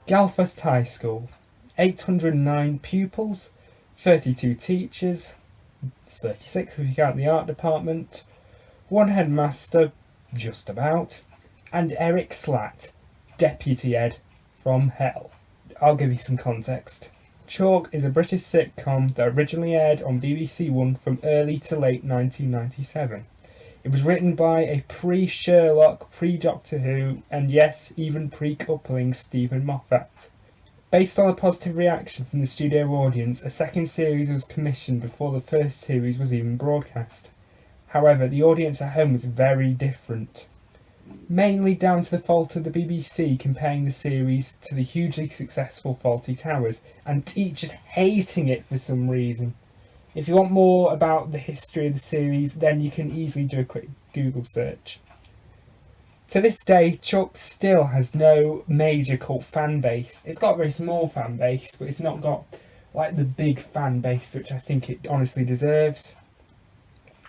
Galfast High School, 809 pupils, 32 teachers, 36 if you count the art department, one headmaster, just about, and Eric Slatt, deputy ed from hell. I'll give you some context. Chalk is a British sitcom that originally aired on BBC One from early to late 1997. It was written by a pre-Sherlock, pre-Doctor Who, and yes, even pre-coupling Stephen Moffat. Based on a positive reaction from the studio audience, a second series was commissioned before the first series was even broadcast. However, the audience at home was very different. Mainly down to the fault of the BBC comparing the series to the hugely successful Fawlty Towers, and teachers hating it for some reason. If you want more about the history of the series, then you can easily do a quick Google search. To this day, Chalk still has no major cult fan base. It's got a very small fan base, but it's not got like the big fan base which I think it honestly deserves.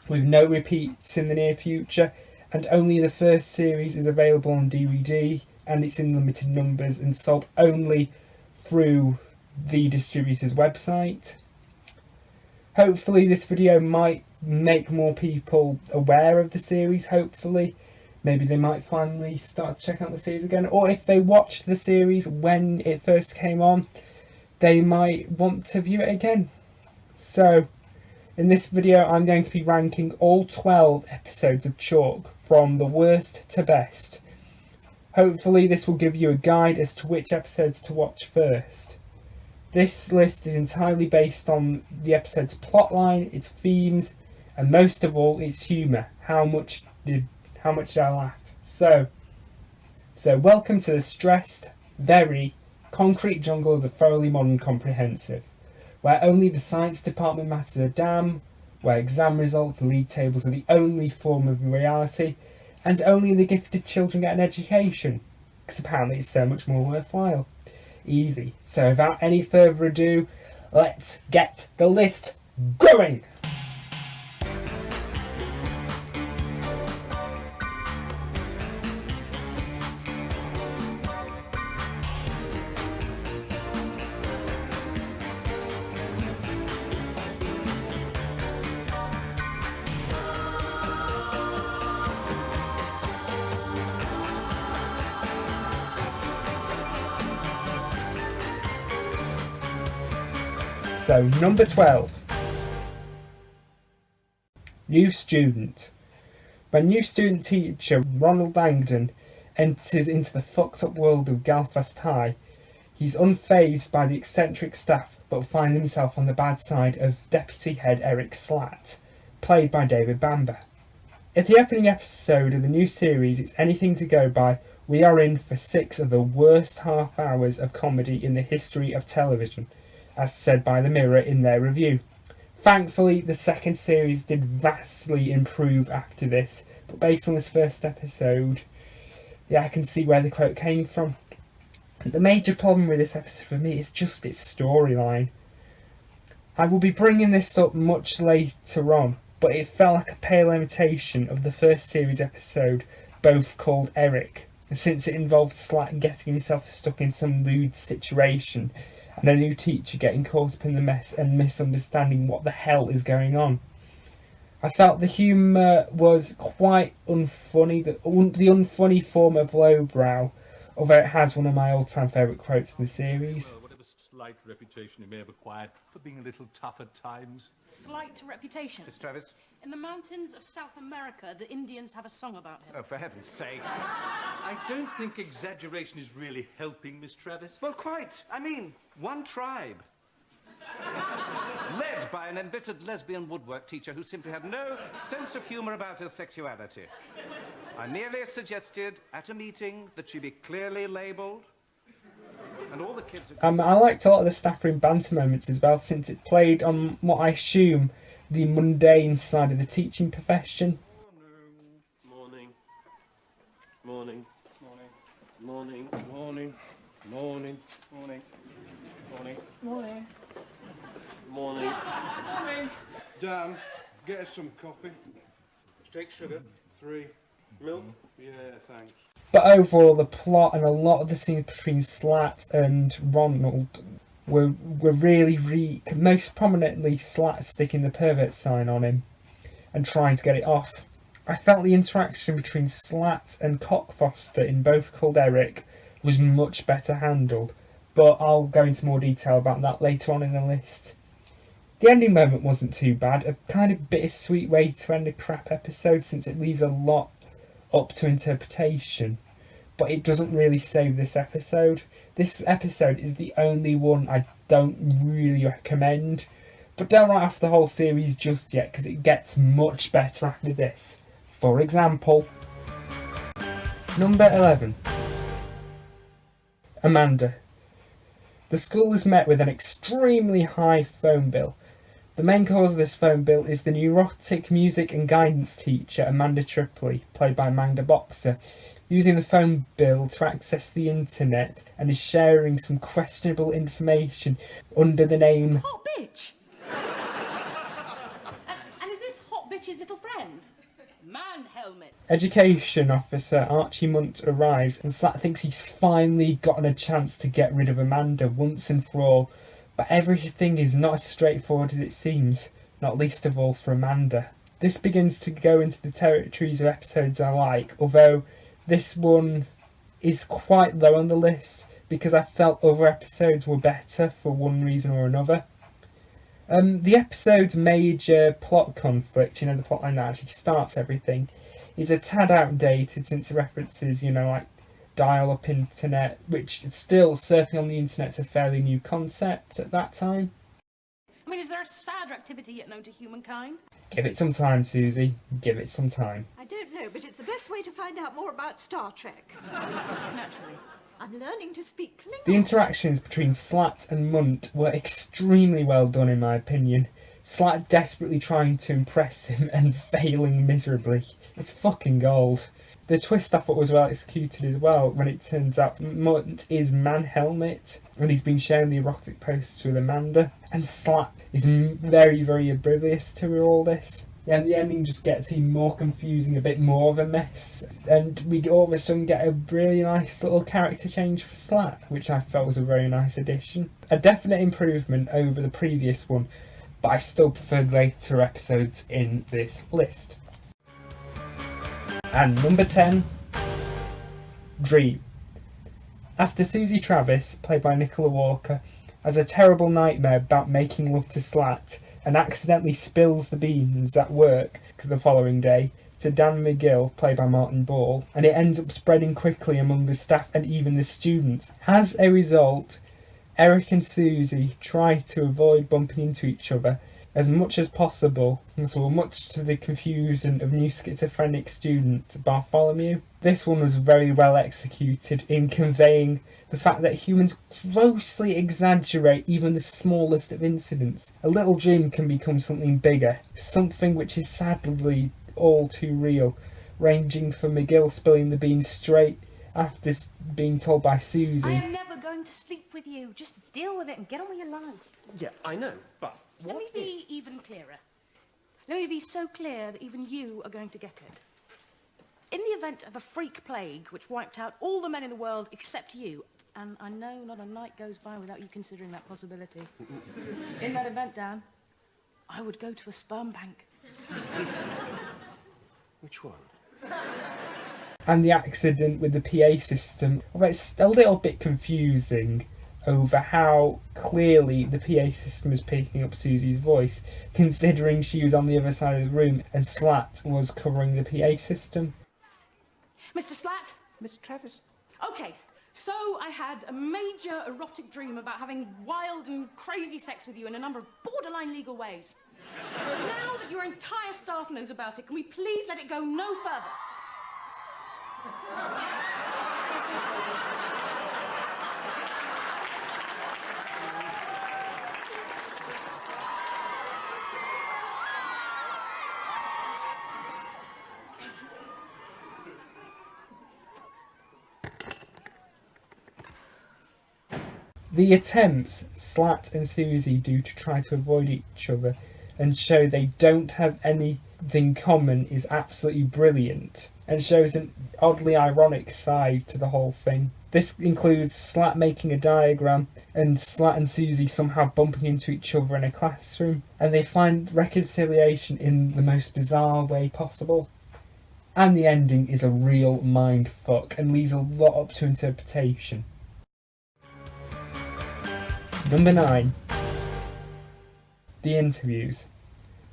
With no repeats in the near future, and only the first series is available on DVD, and it's in limited numbers and sold only through the distributor's website. Hopefully this video might make more people aware of the series, hopefully. Maybe they might finally start checking out the series again, or if they watched the series when it first came on, they might want to view it again. So, in this video I'm going to be ranking all 12 episodes of Chalk from the worst to best. Hopefully this will give you a guide as to which episodes to watch first. This list is entirely based on the episode's plotline, its themes, and most of all its humour. How much did I laugh? So welcome to the stressed, very concrete jungle of the thoroughly modern comprehensive, where only the science department matters a damn, where exam results, league tables are the only form of reality, and only the gifted children get an education, because apparently it's so much more worthwhile. Easy. So without any further ado, let's get the list going! So, number 12. New Student. When new student teacher Ronald Langdon enters into the fucked up world of Galfast High, he's unfazed by the eccentric staff but finds himself on the bad side of deputy head Eric Slatt, played by David Bamber. If the opening episode of the new series is anything to go by, we are in for 6 of the worst half hours of comedy in the history of television, as said by The Mirror in their review. Thankfully, the second series did vastly improve after this, but based on this first episode, yeah, I can see where the quote came from. The major problem with this episode for me is just its storyline. I will be bringing this up much later on, but it felt like a pale imitation of the first series episode, both called Eric, since it involved Slatt getting himself stuck in some lewd situation, and a new teacher getting caught up in the mess and misunderstanding what the hell is going on. I felt the humour was quite unfunny, the unfunny form of lowbrow, although it has one of my all-time favourite quotes in the series. Well, whatever slight reputation he may have acquired for being a little tough at times. Slight reputation? Miss Travis? In the mountains of South America, the Indians have a song about him. Oh, for heaven's sake. I don't think exaggeration is really helping, Miss Travis. Well, quite. I mean, one tribe. Led by an embittered lesbian woodwork teacher who simply had no sense of humour about her sexuality. I merely suggested at a meeting that she be clearly labelled. And all the kids... I liked a lot of the staffing banter moments as well, since it played on what I assume the mundane side of the teaching profession. Morning. Morning. Morning. Morning. Morning. Morning. Morning. Morning. Morning. Dan, get us some coffee. Stick sugar. 3. Milk? Yeah, thanks. But overall, the plot and a lot of the scenes between Slat and Ronald were really most prominently Slat sticking the pervert sign on him and trying to get it off. I felt the interaction between Slat and Cockfoster in Both Called Eric was much better handled, but I'll go into more detail about that later on in the list. The ending moment wasn't too bad, a kind of bittersweet way to end a crap episode since it leaves a lot up to interpretation, but it doesn't really save this episode. This episode is the only one I don't really recommend, but don't write off the whole series just yet because it gets much better after this. For example, number 11. Amanda. The school is met with an extremely high phone bill. The main cause of this phone bill is the neurotic music and guidance teacher Amanda Tripoli, played by Amanda Boxer, using the phone bill to access the internet and is sharing some questionable information under the name Hot bitch! and is this hot bitch's little friend? Man helmet. Education Officer Archie Munt arrives and Slat thinks he's finally gotten a chance to get rid of Amanda once and for all, but everything is not as straightforward as it seems, not least of all for Amanda. This begins to go into the territories of episodes I like, although this one is quite low on the list because I felt other episodes were better for one reason or another. The episode's major plot conflict, the plotline that actually starts everything, is a tad outdated since it references, like dial-up internet, which is still surfing on the internet's a fairly new concept at that time. I mean, is there a sadder activity yet known to humankind? Give it some time, Susie. Give it some time. I don't know, but it's the best way to find out more about Star Trek. Naturally. I'm learning to speak Klingon. The interactions between Slat and Munt were extremely well done in my opinion. Slat desperately trying to impress him and failing miserably. It's fucking gold. The twist I thought was well executed as well when it turns out Munt is Man Helmet and he's been sharing the erotic posts with Amanda, and Slat is very oblivious to all this. And the ending just gets even more confusing, a bit more of a mess. And we all of a sudden get a really nice little character change for Slat, which I felt was a very nice addition. A definite improvement over the previous one, but I still preferred later episodes in this list. And number 10, Dream. After Susie Travis, played by Nicola Walker, has a terrible nightmare about making love to Slat, and accidentally spills the beans at work the following day to Dan McGill, played by Martin Ball, and it ends up spreading quickly among the staff and even the students. As a result, Eric and Susie try to avoid bumping into each other as much as possible, so much to the confusion of new schizophrenic student Bartholomew. This one was very well executed in conveying the fact that humans grossly exaggerate even the smallest of incidents. A little dream can become something bigger, something which is sadly all too real, ranging from McGill spilling the beans straight after being told by I Susie. am never going to sleep with you. Just deal with it and get on with your life. Yeah, I know, but Let me be even clearer. Let me be so clear that even you are going to get it. In the event of a freak plague which wiped out all the men in the world except you, and I know not a night goes by without you considering that possibility. In that event, Dan, I would go to a sperm bank. Which one? And the accident with the PA system, well, it's a little bit confusing over how clearly the PA system is picking up Susie's voice, considering she was on the other side of the room and Slat was covering the PA system. Mr. Slat? Miss Travis? Okay, so I had a major erotic dream about having wild and crazy sex with you in a number of borderline legal ways. Now that your entire staff knows about it, can we please let it go no further? The attempts Slat and Susie do to try to avoid each other and show they don't have any everything common is absolutely brilliant and shows an oddly ironic side to the whole thing. This includes Slat making a diagram and Slat and Susie somehow bumping into each other in a classroom, and they find reconciliation in the most bizarre way possible. And the ending is a real mind fuck and leaves a lot up to interpretation. Number 9. The interviews.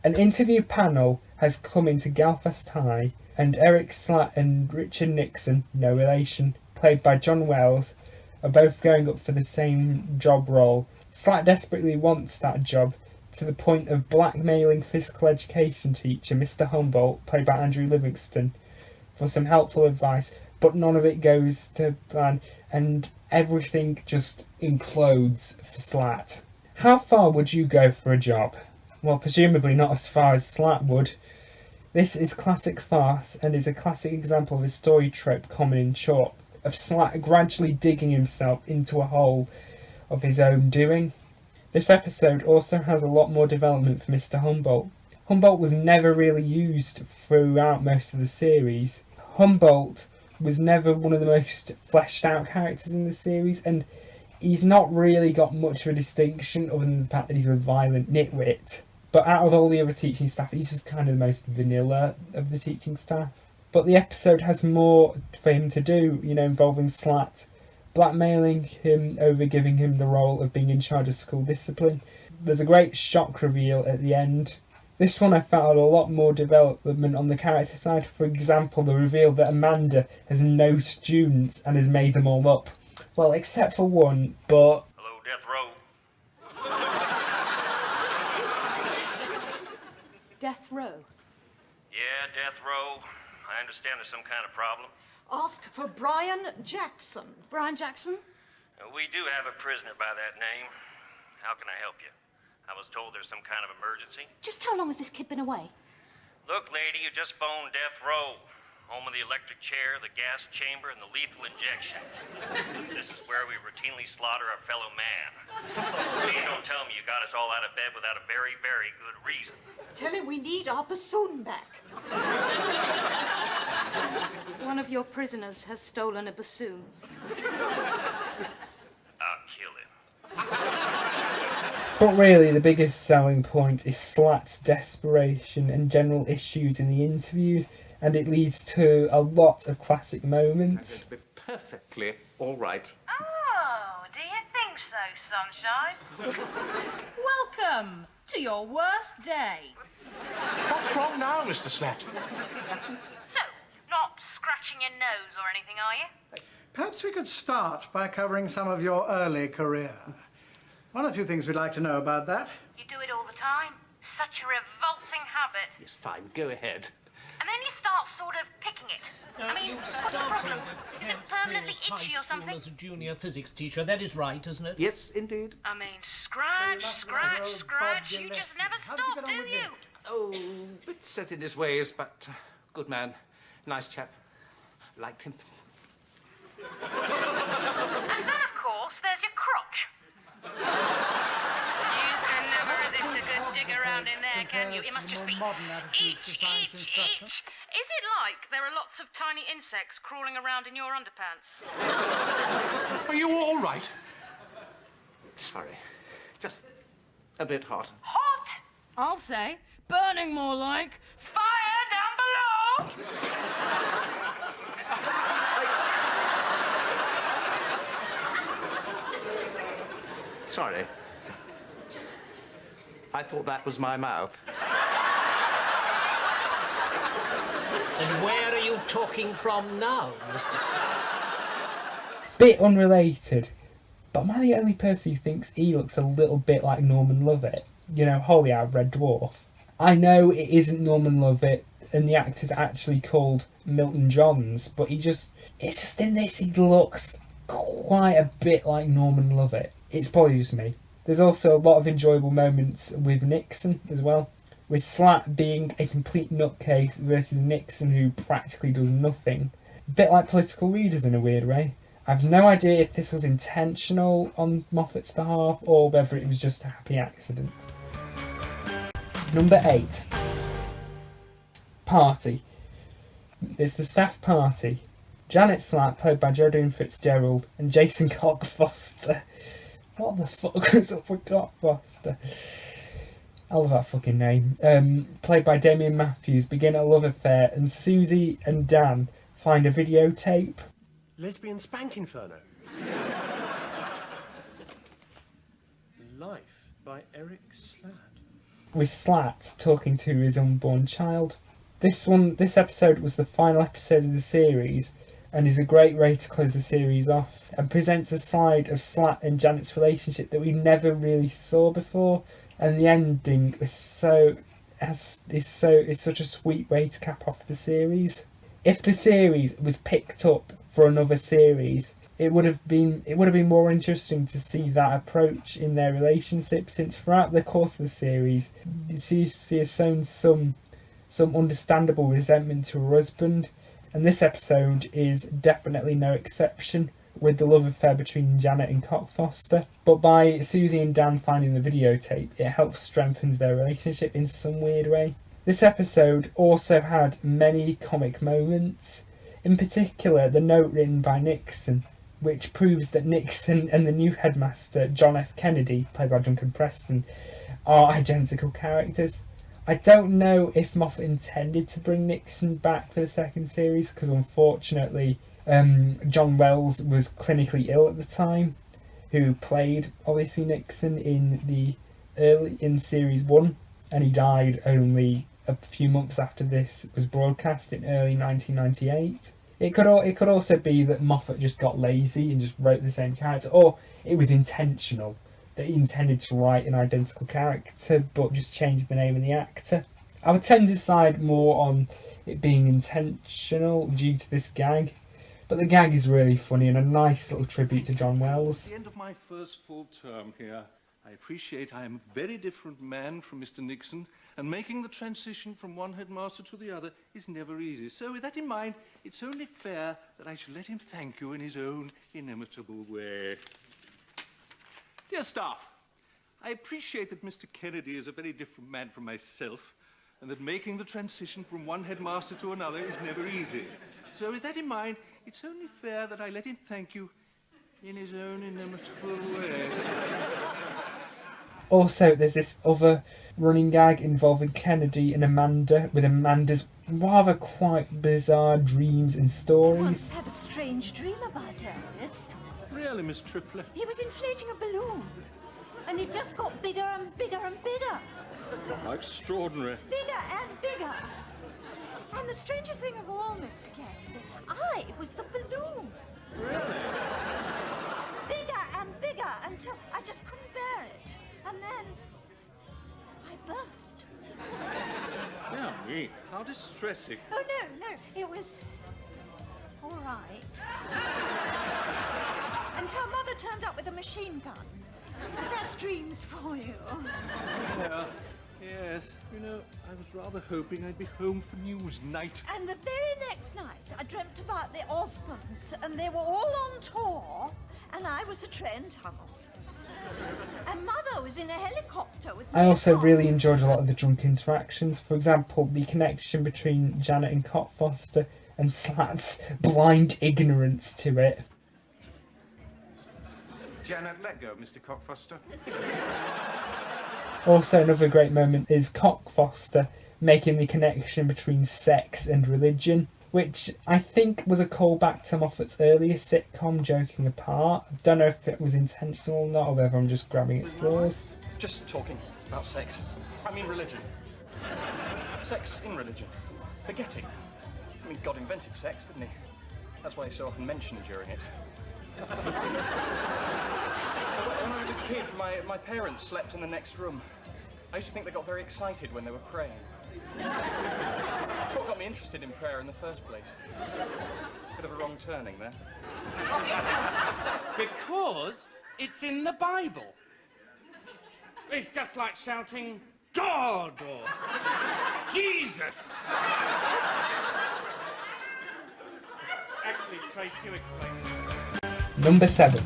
An interview panel has come into Galfast High, and Eric Slat and Richard Nixon, no relation, played by John Wells, are both going up for the same job role. Slat desperately wants that job, to the point of blackmailing physical education teacher Mr. Humboldt, played by Andrew Livingston, for some helpful advice, but none of it goes to plan, and everything just implodes for Slat. How far would you go for a job? Well, presumably not as far as Slat would. This is classic farce, and is a classic example of a story trope common in short, of Slat gradually digging himself into a hole of his own doing. This episode also has a lot more development for Mr. Humboldt. Humboldt was never really used throughout most of the series. Humboldt was never one of the most fleshed out characters in the series, and he's not really got much of a distinction other than the fact that he's a violent nitwit. But out of all the other teaching staff, he's just kind of the most vanilla of the teaching staff. But the episode has more for him to do, involving Slat blackmailing him over giving him the role of being in charge of school discipline. There's a great shock reveal at the end. This one I felt a lot more development on the character side. For example, the reveal that Amanda has no students and has made them all up. Well, except for one, but... Hello, Death Row. Death Row. Yeah, Death Row. I understand there's some kind of problem. Ask for Brian Jackson. Brian Jackson? We do have a prisoner by that name. How can I help you? I was told there's some kind of emergency. Just how long has this kid been away? Look, lady, you just phoned Death Row. Home of the electric chair, the gas chamber, and the lethal injection. This is where we routinely slaughter our fellow man. Please don't tell me you got us all out of bed without a very, very good reason. Tell him we need our bassoon back. One of your prisoners has stolen a bassoon. I'll kill him. But really, the biggest selling point is Slat's desperation and general issues in the interviews, and it leads to a lot of classic moments. It'll be perfectly all right. Oh, do you think so, Sunshine? Welcome to your worst day. What's wrong now, Mr. Slat? So, not scratching your nose or anything, are you? Perhaps we could start by covering some of your early career. One or two things we'd like to know about that. You do it all the time. Such a revolting habit. Yes, fine, go ahead. And then you start sort of picking it. I mean, what's the problem? Is it permanently itchy or something? As a junior physics teacher, that is right, isn't it? Yes, indeed. I mean, scratch, scratch, scratch. You just never stop, do you? Oh, bit set in his ways, but good man. Nice chap. Liked him. And then, of course, there's your crotch. You can never resist a good dig around in there, can you? It must just be itch, itch, itch. Is it like there are lots of tiny insects crawling around in your underpants? Are you all right? Sorry. Just a bit hot. Hot? I'll say. Burning more like. Fire down below! Sorry. I thought that was my mouth. And where are you talking from now, Mr. Slat? Bit unrelated, but am I the only person who thinks he looks a little bit like Norman Lovett? Holly out of Red Dwarf. I know it isn't Norman Lovett, and the actor's actually called Milton Johns, but it's just in this he looks quite a bit like Norman Lovett. It's probably just me. There's also a lot of enjoyable moments with Nixon as well, with Slat being a complete nutcase versus Nixon who practically does nothing. A bit like political readers in a weird way. I've no idea if this was intentional on Moffat's behalf or whether it was just a happy accident. Number 8. party. It's the staff party. Janet Slatt, played by Jodine Fitzgerald, and Jason Cockfoster. What the fuck was up with Cockfoster? I love that fucking name. Played by Damien Matthews, begin a love affair, and Susie and Dan find a videotape. Lesbian spank inferno. Life by Eric Slatt. With Slatt talking to his unborn child. This episode was the final episode of the series, and is a great way to close the series off, and presents a side of Slatt and Janet's relationship that we never really saw before. And the ending is such a sweet way to cap off the series. If the series was picked up for another series, it would have been more interesting to see that approach in their relationship, since throughout the course of the series, she has shown some understandable resentment to her husband, and this episode is definitely no exception, with the love affair between Janet and Cockfoster. But by Susie and Dan finding the videotape, it helps strengthen their relationship in some weird way. This episode also had many comic moments, in particular the note written by Nixon, which proves that Nixon and the new headmaster, John F. Kennedy, played by Duncan Preston, are identical characters. I don't know if Moffat intended to bring Nixon back for the second series, because unfortunately John Wells was clinically ill at the time, who played obviously Nixon in series 1, and he died only a few months after this was broadcast in early 1998. It could also be that Moffat just got lazy and just wrote the same character, or it was intentional, that he intended to write an identical character but just changed the name of the actor. I would tend to side more on it being intentional due to this gag, but the gag is really funny and a nice little tribute to John Wells. At the end of my first full term here, I appreciate I am a very different man from Mr. Nixon, and making the transition from one headmaster to the other is never easy. So with that in mind, it's only fair that I should let him thank you in his own inimitable way. Dear staff, I appreciate that Mr. Kennedy is a very different man from myself, and that making the transition from one headmaster to another is never easy. So with that in mind, it's only fair that I let him thank you in his own inimitable way. Also, there's this other running gag involving Kennedy and Amanda, with Amanda's rather quite bizarre dreams and stories. I had a strange dream about Ernest. Really, Miss Triplett? He was inflating a balloon, and it just got bigger and bigger and bigger. How extraordinary. Bigger and bigger. And the strangest thing of all, Mr. Kennedy, I was the balloon. Really? Bigger and bigger until I just couldn't bear it. And then I burst. Dear me, how distressing. Oh, no, it was all right. Until Mother turned up with a machine gun. But that's dreams for you. Yeah, yes. You know, I was rather hoping I'd be home for news night. And the very next night, I dreamt about the Osmonds, and they were all on tour, and I was a train tunnel. And Mother was in a helicopter with me. I also really enjoyed a lot of the drunk interactions. For example, the connection between Janet and Cockfoster, and Slatt's blind ignorance to it. Janet, let go, Mr. Cockfoster. Also, another great moment is Cockfoster making the connection between sex and religion, which I think was a callback to Moffat's earlier sitcom Joking Apart. I don't know if it was intentional or not, or whether I'm just grabbing at straws. Just talking about sex. I mean religion. Sex in religion. Forgetting. I mean, God invented sex, didn't he? That's why he's so often mentioned during it. When I was a kid, my parents slept in the next room. I used to think they got very excited when they were praying. What got me interested in prayer in the first place? Bit of a wrong turning there. Because it's in the Bible. It's just like shouting, God or Jesus. Actually, Trace, you explain. Number 7.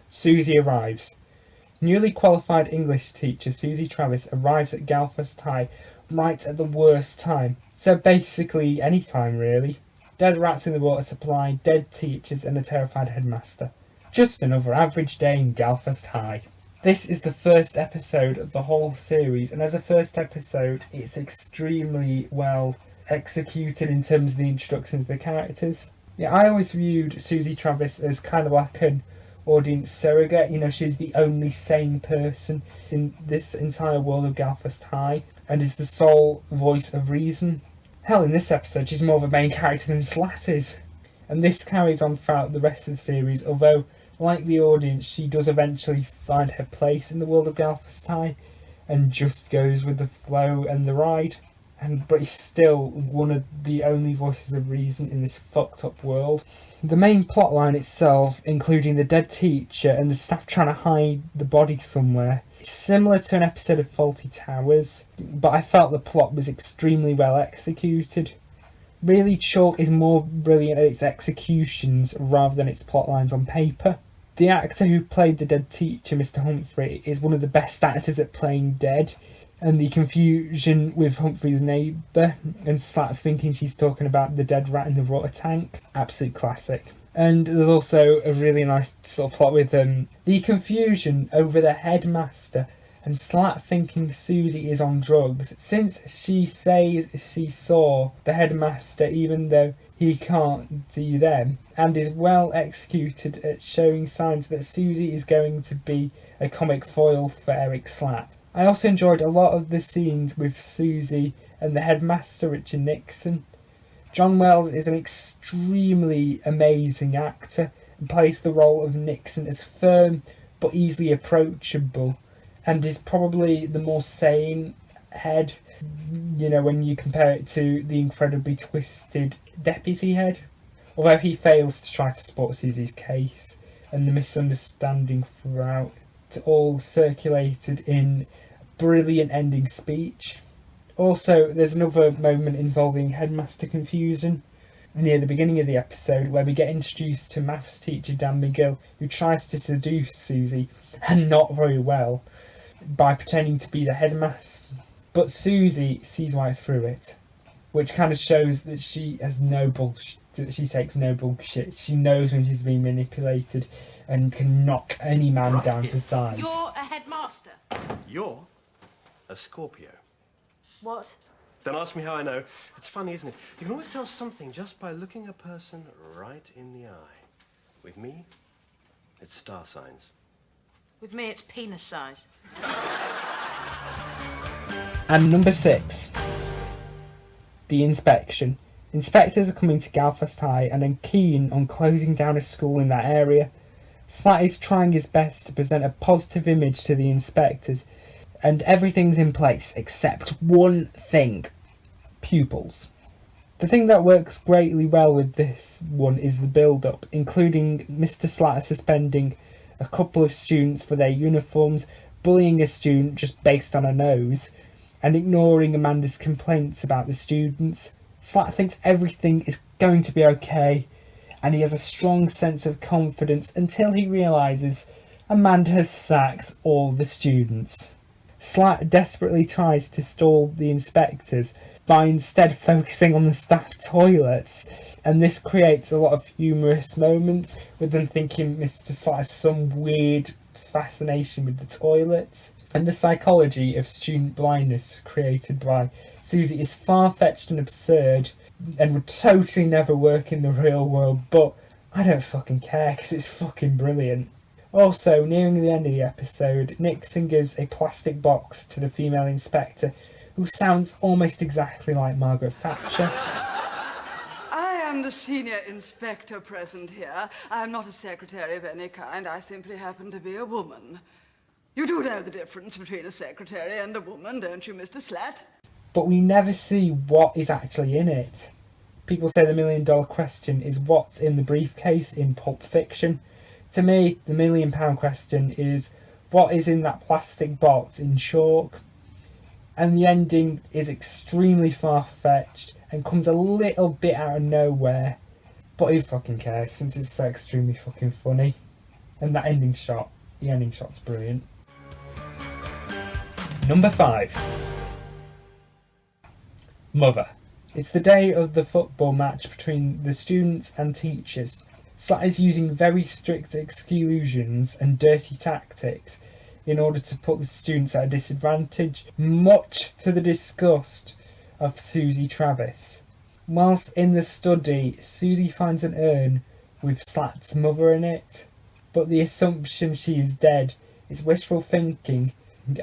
Susie Arrives. Newly qualified English teacher Susie Travis arrives at Galfast High right at the worst time. So basically any time really. Dead rats in the water supply, dead teachers and a terrified headmaster. Just another average day in Galfast High. This is the first episode of the whole series, and as a first episode it's extremely well executed in terms of the introduction to the characters. Yeah, I always viewed Susie Travis as kind of like an audience surrogate. You know, she's the only sane person in this entire world of Galfast High and is the sole voice of reason. Hell, in this episode she's more of a main character than Slat is. And this carries on throughout the rest of the series, although, like the audience, she does eventually find her place in the world of Galfast High and just goes with the flow and the ride. But is still one of the only voices of reason in this fucked up world. The main plotline itself, including the dead teacher and the staff trying to hide the body somewhere, is similar to an episode of Fawlty Towers, but I felt the plot was extremely well executed. Really, Chalk is more brilliant at its executions rather than its plotlines on paper. The actor who played the dead teacher, Mr. Humphrey, is one of the best actors at playing dead, and the confusion with Humphrey's neighbour and Slat thinking she's talking about the dead rat in the water tank, absolute classic. And there's also a really nice sort of plot with the confusion over the headmaster and Slat thinking Susie is on drugs, since she says she saw the headmaster even though he can't see them, and is well executed at showing signs that Susie is going to be a comic foil for Eric Slat. I also enjoyed a lot of the scenes with Susie and the headmaster, Richard Nixon. John Wells is an extremely amazing actor and plays the role of Nixon as firm but easily approachable, and is probably the more sane head, you know, when you compare it to the incredibly twisted deputy head. Although he fails to try to support Susie's case, and the misunderstanding throughout all circulated in a brilliant ending speech. Also, there's another moment involving headmaster confusion near the beginning of the episode where we get introduced to maths teacher Dan McGill, who tries to seduce Susie, and not very well, by pretending to be the headmaster. But Susie sees right through it, which kind of shows that she has no bullshit. She takes no bullshit. She knows when she's being manipulated and can knock any man down to size. You're a headmaster. You're a Scorpio. What? Don't ask me how I know. It's funny, isn't it? You can always tell something just by looking a person right in the eye. With me, it's star signs. With me, it's penis size. And number 6. The inspection. Inspectors are coming to Galfast High and are keen on closing down a school in that area. Slat is trying his best to present a positive image to the inspectors, and everything's in place except one thing: pupils. The thing that works greatly well with this one is the build-up, including Mr. Slat suspending a couple of students for their uniforms, bullying a student just based on a nose, and ignoring Amanda's complaints about the students. Slat thinks everything is going to be okay, and he has a strong sense of confidence until he realises Amanda has sacked all the students. Slat desperately tries to stall the inspectors by instead focusing on the staff toilets, and this creates a lot of humorous moments with them thinking Mr. Slat has some weird fascination with the toilets. And the psychology of student blindness created by Susie is far-fetched and absurd and would totally never work in the real world, but I don't fucking care because it's fucking brilliant. Also, nearing the end of the episode, Nixon gives a plastic box to the female inspector, who sounds almost exactly like Margaret Thatcher. I am the senior inspector present here. I am not a secretary of any kind. I simply happen to be a woman. You do know the difference between a secretary and a woman, don't you, Mr. Slat? But we never see what is actually in it. People say the $1 million question is what's in the briefcase in Pulp Fiction. To me, the £1 million question is what is in that plastic box in Chalk. And the ending is extremely far-fetched and comes a little bit out of nowhere. But who fucking cares, since it's so extremely fucking funny. And that ending shot, the ending shot's brilliant. Number 5. Mother. It's the day of the football match between the students and teachers. Slat is using very strict exclusions and dirty tactics in order to put the students at a disadvantage, much to the disgust of Susie Travis. Whilst in the study, Susie finds an urn with Slat's mother in it, but the assumption she is dead is wishful thinking,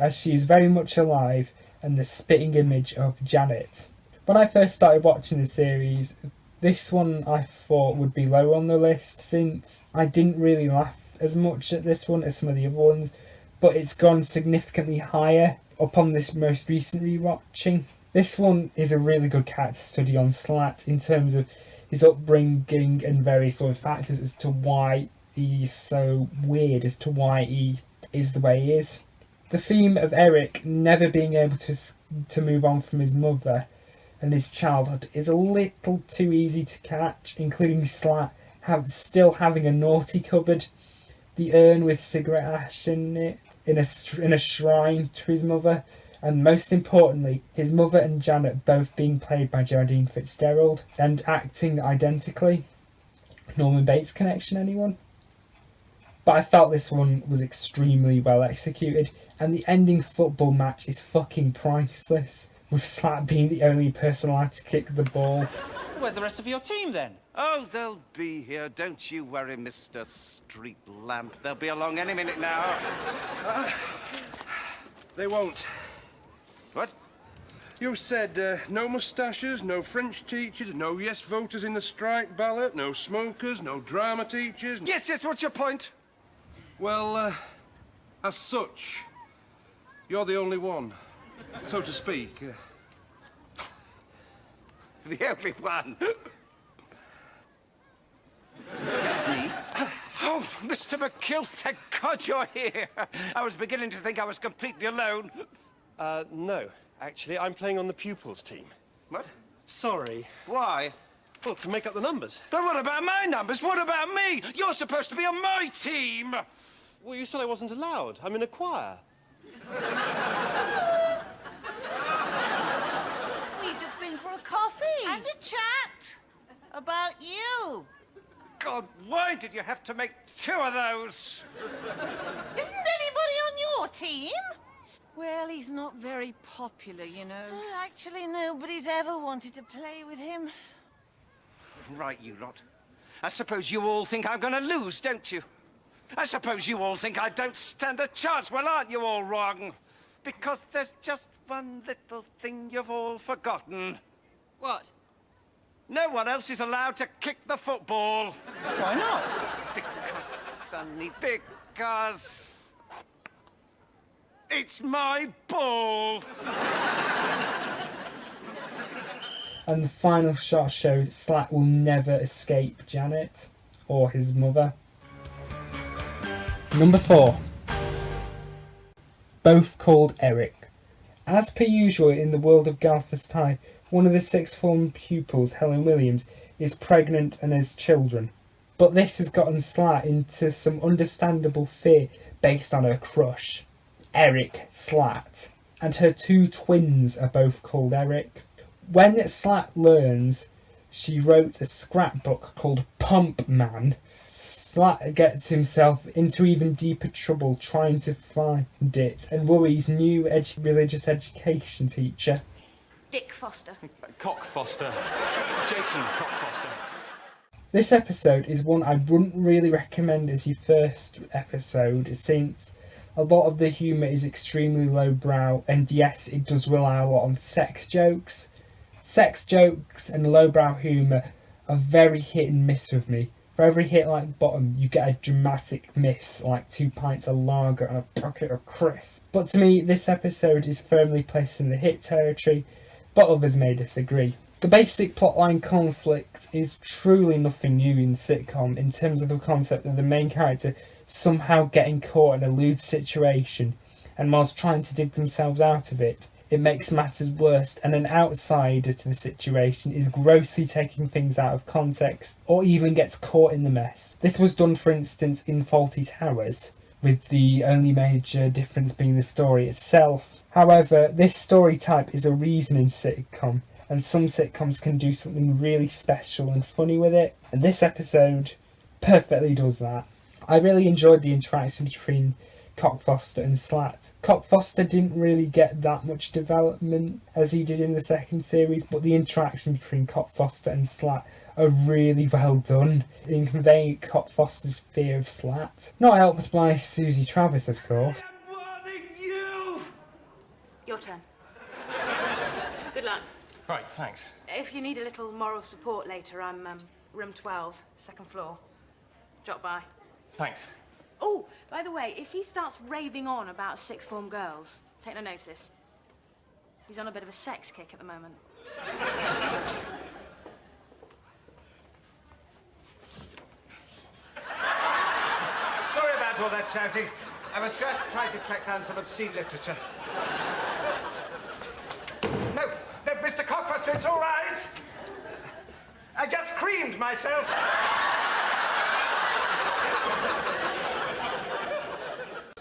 as she is very much alive and the spitting image of Janet. When I first started watching the series, this one I thought would be lower on the list, since I didn't really laugh as much at this one as some of the other ones, but it's gone significantly higher upon this most recent rewatching. This one is a really good character study on Slat in terms of his upbringing and various sort of factors as to why he's so weird, as to why he is the way he is. The theme of Eric never being able to move on from his mother and his childhood is a little too easy to catch, including Slat still having a naughty cupboard, the urn with cigarette ash in it, in a shrine to his mother, and most importantly, his mother and Janet both being played by Geraldine Fitzgerald and acting identically. Norman Bates connection, anyone? But I felt this one was extremely well executed, and the ending football match is fucking priceless, with Slat being the only person allowed to kick the ball. Where's the rest of your team, then? Oh, they'll be here. Don't you worry, Mr. Street Lamp. They'll be along any minute now. They won't. What? You said no moustaches, no French teachers, no yes voters in the strike ballot, no smokers, no drama teachers. Yes, what's your point? Well, as such, you're the only one, so to speak. The only one? Just me? Oh, Mr. McKill, thank God you're here. I was beginning to think I was completely alone. No. Actually, I'm playing on the pupils team. What? Sorry. Why? Well, to make up the numbers. But what about my numbers? What about me? You're supposed to be on my team. Well, you said I wasn't allowed. I'm in a choir. We've just been for a coffee. And a chat. About you. God, why did you have to make two of those? Isn't anybody on your team? Well, he's not very popular, you know. Actually, nobody's ever wanted to play with him. Right, you lot. I suppose you all think I'm gonna lose, don't you? I suppose you all think I don't stand a chance. Well, aren't you all wrong? Because there's just one little thing you've all forgotten. What? No one else is allowed to kick the football. Why not? Because, Sonny, because... it's my ball! And the final shot shows Slat will never escape Janet or his mother. Number 4. Both called Eric. As per usual in the world of Galfast High, one of the sixth form pupils, Helen Williams, is pregnant and has children. But this has gotten Slat into some understandable fear based on her crush, Eric Slat. And her two twins are both called Eric. When Slat learns she wrote a scrapbook called Pump Man, Slat gets himself into even deeper trouble trying to find it and worries new religious education teacher, Dick Foster. Cock Foster. Jason Cock Foster. This episode is one I wouldn't really recommend as your first episode, since a lot of the humour is extremely lowbrow, and yes, it does rely a lot on sex jokes. Sex jokes and lowbrow humour are very hit and miss with me. For every hit like bottom, you get a dramatic miss, like 2 pints of lager and a bucket of crisps. But to me, this episode is firmly placed in the hit territory, but others may disagree. The basic plotline conflict is truly nothing new in sitcom in terms of the concept of the main character somehow getting caught in a lewd situation, and whilst trying to dig themselves out of it, it makes matters worse, and an outsider to the situation is grossly taking things out of context, or even gets caught in the mess. This was done, for instance, in Fawlty Towers, with the only major difference being the story itself. However, this story type is a reason in sitcom, and some sitcoms can do something really special and funny with it, and this episode perfectly does that. I really enjoyed the interaction between Cockfoster and Slat. Cockfoster didn't really get that much development as he did in the second series, but the interaction between Cockfoster and Slat are really well done in conveying Cockfoster's fear of Slat. Not helped by Susie Travis, of course. Your turn. Good luck. Right, thanks. If you need a little moral support later, I'm room 12, second floor. Drop by. Thanks. Oh, by the way, if he starts raving on about sixth form girls, take no notice. He's on a bit of a sex kick at the moment. Sorry about all that shouting. I was just trying to track down some obscene literature. No, Mr. Cockfoster, it's all right. I just creamed myself.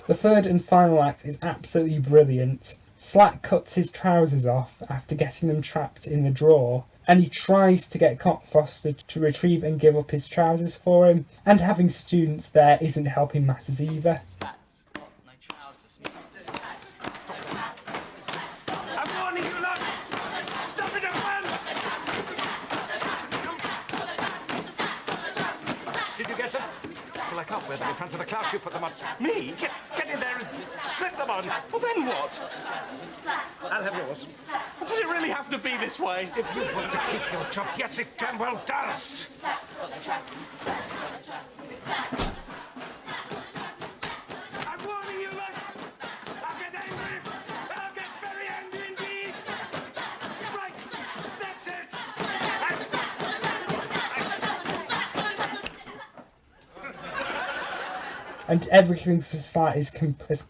The third and final act is absolutely brilliant. Slat cuts his trousers off after getting them trapped in the drawer, and he tries to get Cockfoster to retrieve and give up his trousers for him, and having students there isn't helping matters either. I'm warning you lot! Stop it at once! Did you get them? Well, I can't wear them in front of the class. You put them on. Me? Get in there and slip them on. Well, then what? I'll have yours. Does it really have to be this way? If you want to keep your job, yes, it damn well does. I'm warning you lot. I'll get angry. I'll get very angry indeed. Right, that's it. And everything for Slat is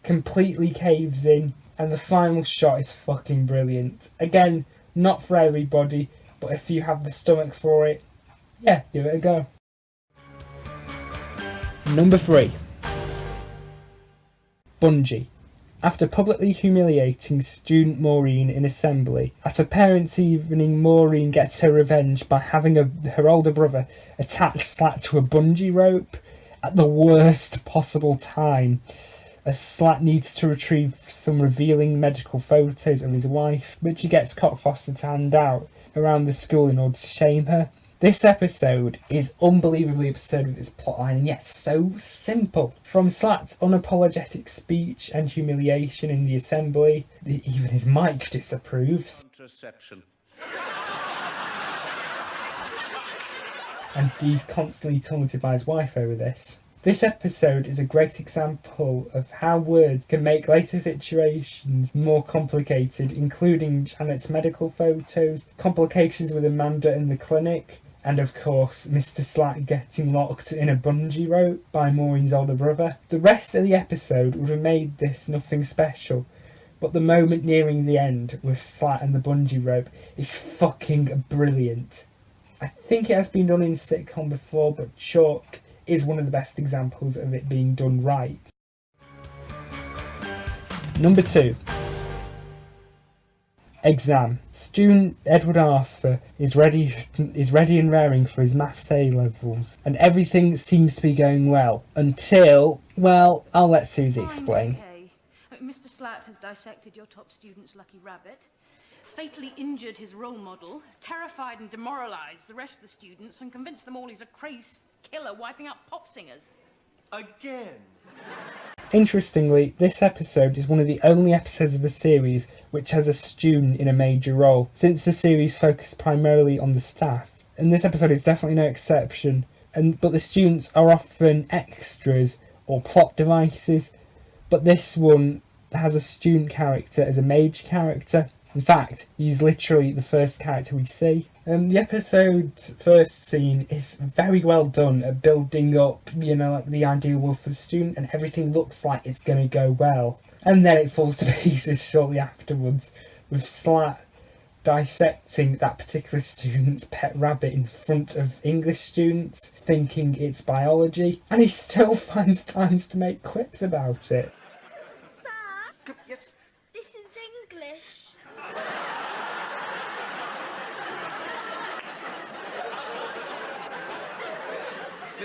completely caves in, and the final shot is fucking brilliant. Again, not for everybody, but if you have the stomach for it, yeah, give it a go. Number 3. Bunji. After publicly humiliating student Maureen in assembly, at a parents' evening, Maureen gets her revenge by having her older brother attach Slat to a bungee rope at the worst possible time, as Slat needs to retrieve some revealing medical photos of his wife, which he gets Cockfoster to hand out around the school in order to shame her. This episode is unbelievably absurd with its plotline, and yet so simple. From Slat's unapologetic speech and humiliation in the assembly, even his mic disapproves. Contraception. And he's constantly taunted by his wife over this. This episode is a great example of how words can make later situations more complicated, including Janet's medical photos, complications with Amanda in the clinic, and of course Mr. Slat getting locked in a bungee rope by Maureen's older brother. The rest of the episode would have made this nothing special, but the moment nearing the end with Slat and the bungee rope is fucking brilliant. I think it has been done in sitcom before, but Chalk is one of the best examples of it being done right. Number 2. Exam. Student Edward Arthur is ready and raring for his maths A-levels, and everything seems to be going well, until, well, I'll let Susie explain. Okay. Mr. Slat has dissected your top student's lucky rabbit, fatally injured his role model, terrified and demoralised the rest of the students, and convinced them all he's a crazed killer wiping out pop singers. Again. Interestingly, this episode is one of the only episodes of the series which has a student in a major role, since the series focused primarily on the staff, and this episode is definitely no exception. But the students are often extras or plot devices, but this one has a student character as a major character. In fact, he's literally the first character we see. The episode's first scene is very well done at building up, like the ideal world for the student, and everything looks like it's going to go well. And then it falls to pieces shortly afterwards, with Slat dissecting that particular student's pet rabbit in front of English students, thinking it's biology, and he still finds times to make quips about it. Yes? This is English.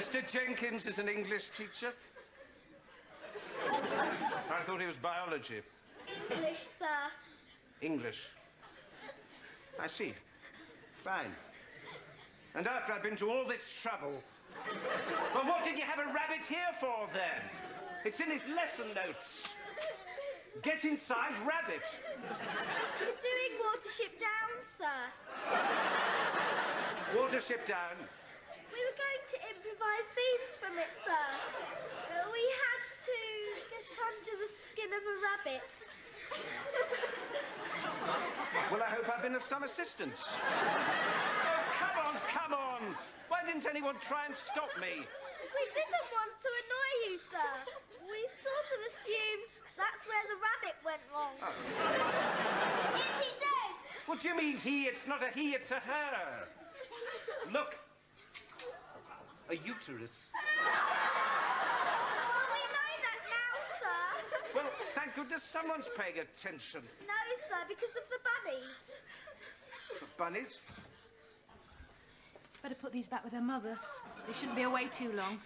Mr. Jenkins is an English teacher? I thought he was biology. English, sir. English. I see. Fine. And after I've been to all this trouble... Well, what did you have a rabbit here for, then? It's in his lesson notes. Get inside rabbit. We're doing Watership Down, sir. Watership Down. We were going to improvise scenes from it, sir. We had to get under the skin of a rabbit. Well, I hope I've been of some assistance. Oh, come on! Why didn't anyone try and stop me? We didn't want to annoy you, sir. We sort of assumed that's where the rabbit went wrong. Oh. Is he dead? What do you mean he? It's not a he, it's a her. Look. A uterus. We know that now, sir. Well, thank goodness someone's paying attention. No, sir, because of the bunnies. The bunnies? Better put these back with her mother. They shouldn't be away too long.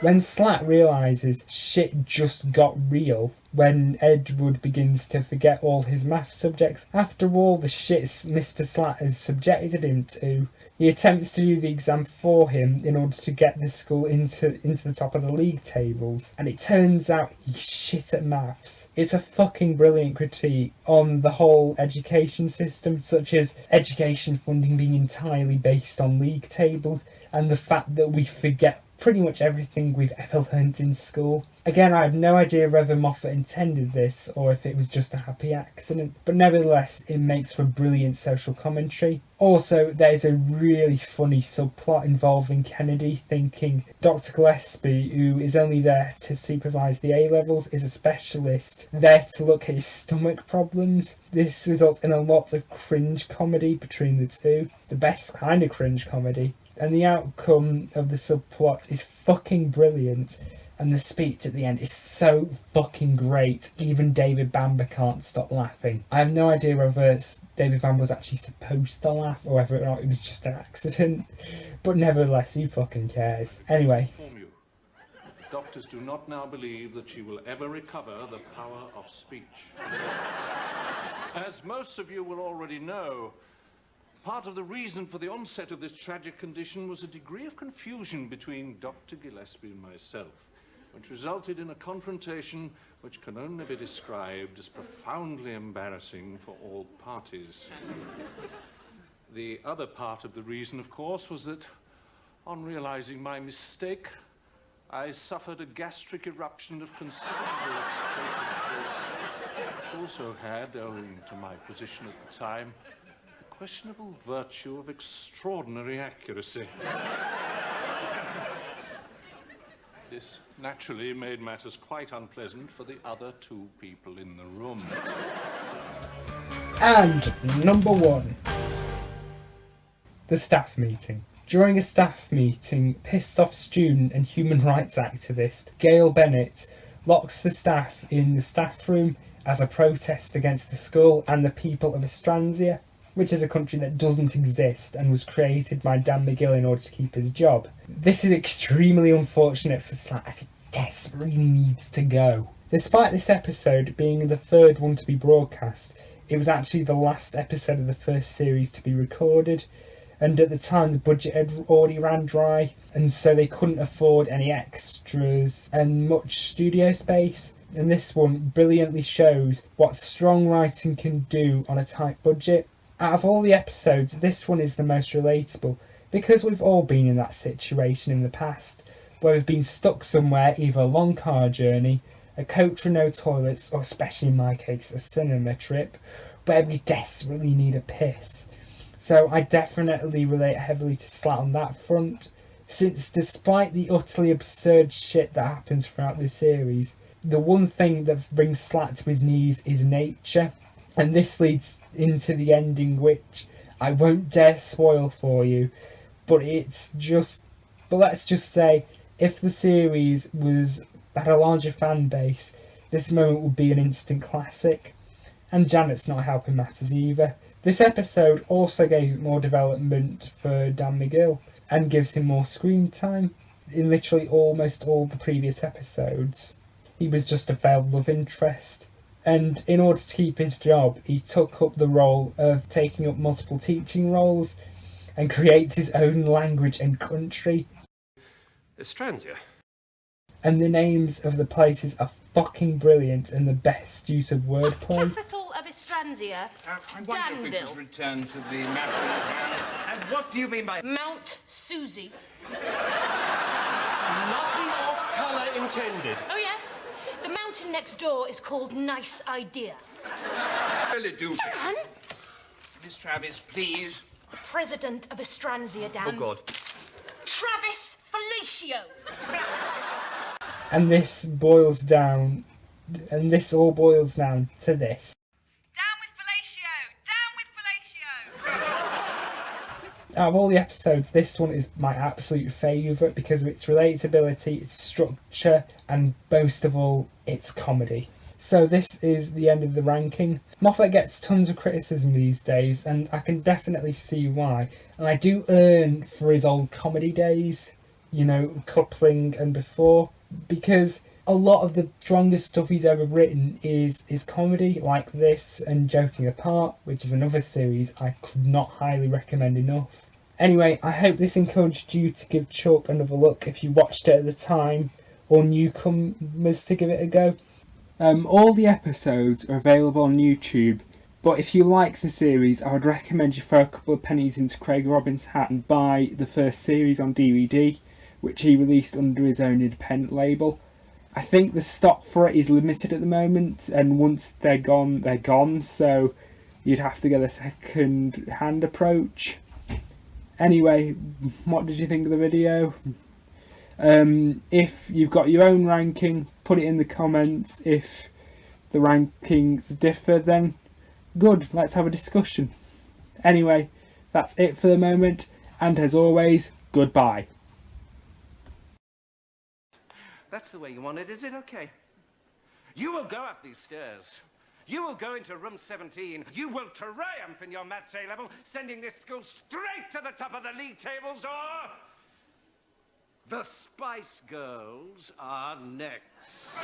When Slat realises shit just got real, when Edward begins to forget all his math subjects, after all the shit Mr. Slat has subjected him to, he attempts to do the exam for him in order to get the school into the top of the league tables. And it turns out he's shit at maths. It's a fucking brilliant critique on the whole education system, such as education funding being entirely based on league tables, and the fact that we forget pretty much everything we've ever learned in school. Again, I have no idea whether Moffat intended this or if it was just a happy accident, but nevertheless it makes for brilliant social commentary. Also, there's a really funny subplot involving Kennedy thinking Dr. Gillespie, who is only there to supervise the A-levels, is a specialist there to look at his stomach problems. This results in a lot of cringe comedy between the two, the best kind of cringe comedy. And the outcome of the subplot is fucking brilliant. And the speech at the end is so fucking great. Even David Bamber can't stop laughing. I have no idea whether David Bamber was actually supposed to laugh or whether or not it was just an accident. But nevertheless, who fucking cares? Anyway. Doctors do not now believe that she will ever recover the power of speech. As most of you will already know, part of the reason for the onset of this tragic condition was a degree of confusion between Dr. Gillespie and myself, which resulted in a confrontation which can only be described as profoundly embarrassing for all parties. The other part of the reason, of course, was that on realizing my mistake, I suffered a gastric eruption of considerable explosive force, which also had, owing to my position at the time, questionable virtue of extraordinary accuracy. This naturally made matters quite unpleasant for the other two people in the room. And number 1. The staff meeting. During a staff meeting, pissed off student and human rights activist Gail Bennett locks the staff in the staff room as a protest against the school and the people of Australia, which is a country that doesn't exist and was created by Dan McGill in order to keep his job. This is extremely unfortunate for Slat, as he desperately needs to go. Despite this episode being the third one to be broadcast, it was actually the last episode of the first series to be recorded, and at the time the budget had already ran dry, and so they couldn't afford any extras and much studio space. And this one brilliantly shows what strong writing can do on a tight budget. Out of all the episodes, this one is the most relatable, because we've all been in that situation in the past, where we've been stuck somewhere, either a long car journey, a coach with no toilets, or especially in my case, a cinema trip, where we desperately need a piss. So I definitely relate heavily to Slat on that front, since despite the utterly absurd shit that happens throughout this series, the one thing that brings Slat to his knees is nature. And this leads into the ending, which I won't dare spoil for you, but let's just say, if the series had a larger fan base, this moment would be an instant classic. And Janet's not helping matters either, This episode also gave more development for Dan McGill and gives him more screen time. In literally almost all the previous episodes, he was just a failed love interest. And in order to keep his job, he took up the role of taking up multiple teaching roles and creates his own language and country. Estransia. And the names of the places are fucking brilliant and the best use of wordplay. Capital of Estransia, I wonder if we could Danville. return to the matter at hand. And what do you mean by... Mount Susie. Nothing off colour intended. Oh, yeah? The mountain next door is called Nice Idea. Really do. Dan? Miss Travis, please. President of Estransia, Dan. Oh, God. Travis Felicio. And this all boils down to this. Out of all the episodes, this one is my absolute favourite because of its relatability, its structure, and most of all, its comedy. So this is the end of the ranking. Moffat gets tons of criticism these days, and I can definitely see why. And I do earn for his old comedy days, you know, Coupling and before, because a lot of the strongest stuff he's ever written is comedy, like this and Joking Apart, which is another series I could not highly recommend enough. Anyway, I hope this encouraged you to give Chalk another look if you watched it at the time, or newcomers to give it a go. All the episodes are available on YouTube, but if you like the series, I would recommend you throw a couple of pennies into Craig Robin's hat and buy the first series on DVD, which he released under his own independent label. I think the stock for it is limited at the moment, and once they're gone, so you'd have to get a second-hand approach. Anyway, what did you think of the video? If you've got your own ranking, put it in the comments. If the rankings differ, then good, let's have a discussion. Anyway, that's it for the moment, and as always, goodbye. That's the way you want it, is it? Okay. You will go up these stairs. You will go into room 17. You will triumph in your maths A level, sending this school straight to the top of the league tables, or... the Spice Girls are next.